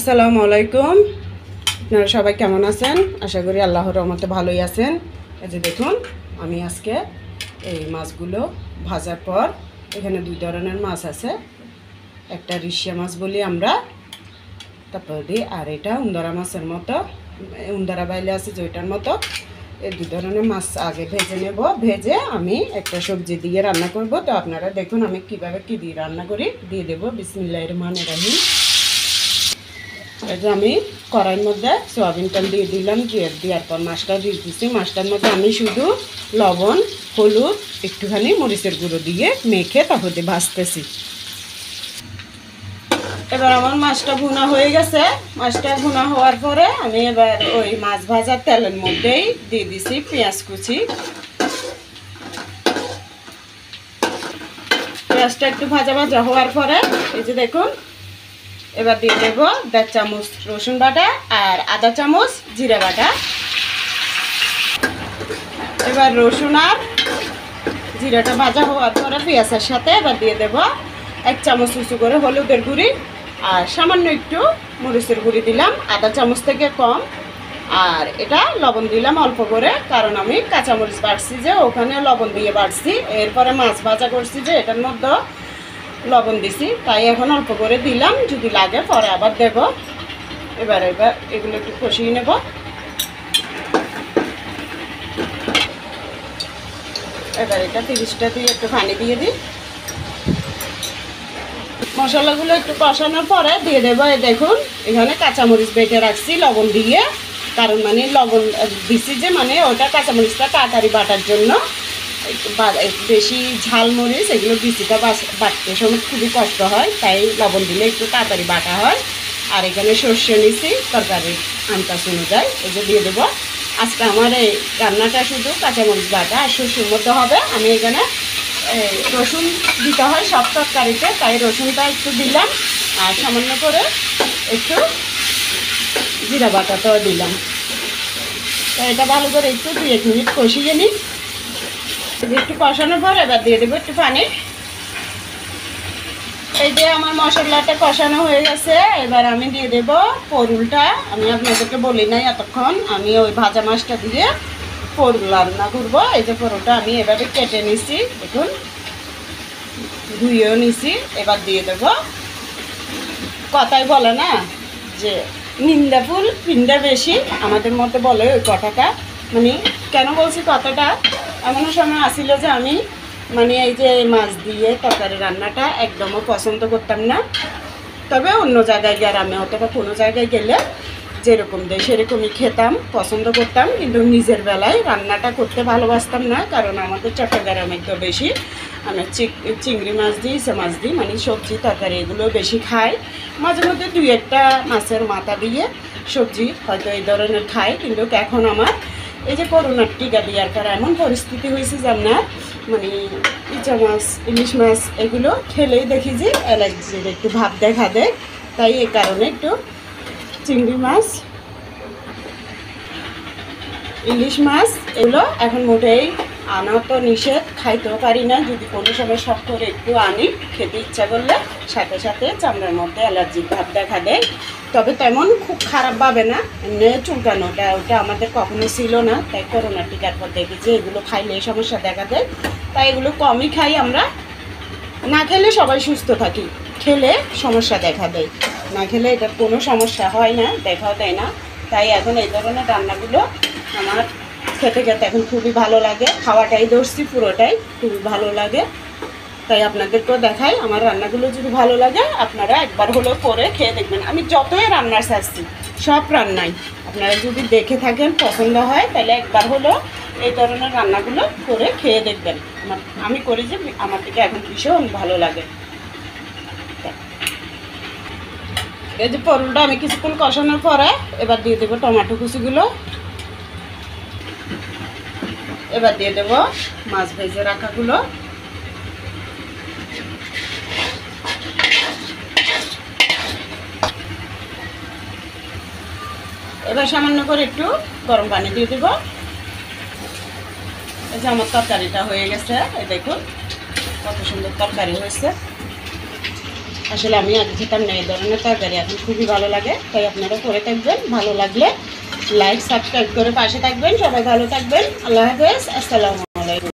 আসসালামু আলাইকুম। আপনারা সবাই কেমন আছেন? আশা করি আল্লাহর রহমতে ভালোই আছেন। এই যে দেখুন, আমি আজকে এই মাছগুলো ভাজার পর এখানে দুই ধরনের মাছ আছে। একটা রিশিয়া মাছ বলি আমরা, তারপর দিই, আর এটা উন্দারা মাছের মতো, উন্দারা বাইলে আছে যেটার মতো। এই দুই ধরনের মাছ আগে ভেজে নেব। ভেজে আমি একটা সবজি দিয়ে রান্না করব। তো আপনারা দেখুন আমি কীভাবে কী দিয়ে রান্না করি। দিয়ে দেবো বিসমিল্লাহির রহমানির রহিম। এই যে আমি কড়াইয়ের মধ্যে সয়াবিনটা দিয়ে দিলাম, দেওয়ার পর মাছটা দিয়ে দিচ্ছি। মাছটার মধ্যে আমি শুধু লবণ, হলুদ, একটুখানি মরিচের গুঁড়ো দিয়ে মেখে তারপরে ভাজতেছি। এবার আমার মাছটা ভুনা হয়ে গেছে। মাছটা ভুনা হওয়ার পরে আমি এবার ওই মাছ ভাজার তেলের মধ্যেই দিয়ে দিছি পেঁয়াজ কুচি। পেঁয়াজটা একটু ভাজা ভাজা হওয়ার পরে এই যে দেখুন, এবার দিয়ে দেব 1.5 চামচ রসুন বাটা আর আধা চামচ জিরা বাটা। এবার রসুন আর জিরাটা ভাজা হওয়ার পরে পেঁয়াজের সাথে এবার দিয়ে দেব 1 চামচ উঁচু করে হলুদের গুঁড়ি আর সামান্য একটু মরিচের গুঁড়ি দিলাম, আধা চামচ থেকে কম। আর এটা লবণ দিলাম অল্প করে, কারণ আমি কাঁচামরিচ বাড়ছি যে ওখানে লবণ দিয়ে বাড়ছি। এরপরে মাছ ভাজা করছি যে এটার মধ্যে লবণ দিছি, তাই এখন অল্প করে দিলাম, যদি লাগে পরে আবার দেব। এবার এগুলো একটু কষিয়ে নেব। এবার এটা 30টা দিয়ে একটু পানি দিয়ে দিই। মশলাগুলো একটু কষানোর পরে দিয়ে দেবো, এই দেখুন এখানে কাঁচামরিচ বেটে রাখছি লবণ দিয়ে, কারণ মানে লবণ দিছি যে মানে ওটা কাঁচামরিচটা তাড়াতাড়ি বাটার জন্য। বেশি ঝালমরিচ এগুলো বিচিটা বাটতে সময় খুবই কষ্ট হয়, তাই লবণ দিলে একটু তাড়াতাড়ি বাটা হয়। আর এখানে সর্ষে নিছি তরকারির আন্দাজ অনুযায়ী, এই যে দিয়ে দেবো। আজকে আমার এই রান্নাটা শুধু কাঁচামরিচ বাটা আর সর্ষের মধ্যে হবে। আমি এখানে রসুন দিতে হয় সব তরকারিতে, তাই রসুনটা একটু দিলাম আর সামান্য করে একটু জিরা বাটাটাও দিলাম। তো এটা ভালো করে একটু 2-1 মিনিট কষিয়ে নিই। একটু কষানোর পর এবার দিয়ে দেবো একটু পানি। এই যে আমার মশলাটা কষানো হয়ে গেছে, এবার আমি দিয়ে দেব পরুলটা। আমি আপনাদেরকে বলি নাই এতক্ষণ, আমি ওই ভাজা মাছটা দিয়ে পরুল রান্না করবো। এই যে পরুলটা আমি এভাবে কেটে নিছি, দেখুন ধুয়েও নিছি। এবার দিয়ে দেব, কথাই বলে না যে নিন্দা ফুল পিণ্ডা বেশি, আমাদের মধ্যে বলে ওই কথাটা। মানে কেন বলছি কথাটা, এমন সময় আসিল যে আমি মানে এই যে মাছ দিয়ে তরকারি রান্নাটা একদমও পছন্দ করতাম না। তবে অন্য জায়গায় গ্রামে অথবা কোনো জায়গায় গেলে যেরকম দেয় সেরকমই খেতাম, পছন্দ করতাম, কিন্তু নিজের বেলায় রান্নাটা করতে ভালোবাসতাম না। কারণ আমাদের চট্টগ্রামে তো বেশি আমি চিংড়ি মাছ দিই, ইসে মাছ দিই, মানে সবজি তরকারি এগুলো বেশি খাই। মাঝে মধ্যে 2-1টা মাছের মাথা দিয়ে সবজি হয়তো এই ধরনের খাই। কিন্তু এখন আমার এই যে করোনার টিকা দেওয়ার পর এমন পরিস্থিতি হয়েছে যে আপনার মানে ইচা মাছ, ইলিশ মাছ এগুলো খেলেই দেখি যে অ্যালার্জির একটু ভাব দেখা দেয়। তাই এই কারণে একটু চিংড়ি মাছ, ইলিশ মাছ এগুলো এখন মোটেই আনা তো নিষেধ, খাইতেও পারি না। যদি কোনো সময় শখ করে একটু আনি, খেতে ইচ্ছা করলে সাথে সাথে চামড়ার মধ্যে অ্যালার্জির ভাব দেখা দেয়। তবে তেমন খুব খারাপভাবে না, এমনি চুলকানোটা ওটা আমাদের কখনো ছিল না। তাই করোনা টিকার পর দেখি যে এগুলো খাইলে এই সমস্যা দেখা দেয়, তাই এগুলো কমই খাই আমরা। না খেলে সবাই সুস্থ থাকি, খেলে সমস্যা দেখা দেয়। না খেলে এটার কোনো সমস্যা হয় না, দেখাও দেয় না। তাই এখন এই ধরনের রান্নাগুলো আমার খেতে খেতে এখন খুবই ভালো লাগে। খাওয়াটাই ধরছি পুরোটাই, খুবই ভালো লাগে। তাই আপনাদেরকেও দেখাই, আমার রান্নাগুলো যদি ভালো লাগে আপনারা একবার হলেও করে খেয়ে দেখবেন। আমি যতই রান্নার চাচ্ছি সব রান্নাই আপনারা যদি দেখে থাকেন, পছন্দ হয়, তাহলে একবার হলেও এই ধরনের রান্নাগুলো করে খেয়ে দেখবেন। আমি করি যে আমার থেকে এখন ভীষণ ভালো লাগে। এই যে পরোলটা আমি কিছুক্ষণ কষানোর পরে এবার দিয়ে দেবো টমেটো কুচিগুলো। এবার দিয়ে দেব মাছ ভেজে রাখাগুলো। এবার সামান্য করে একটু গরম পানি দিয়ে দেব। এই যে আমার তরকারিটা হয়ে গেছে, এই দেখুন কত সুন্দর তরকারি হয়েছে। আসলে আমি আগে খেতাম না এই ধরনের তরকারি, এখন খুবই ভালো লাগে। তাই আপনারা করে থাকবেন, ভালো লাগলে লাইক সাবস্ক্রাইব করে পাশে থাকবেন। সবাই ভালো থাকবেন, আল্লাহ হাফেজ, আসসালামু আলাইকুম।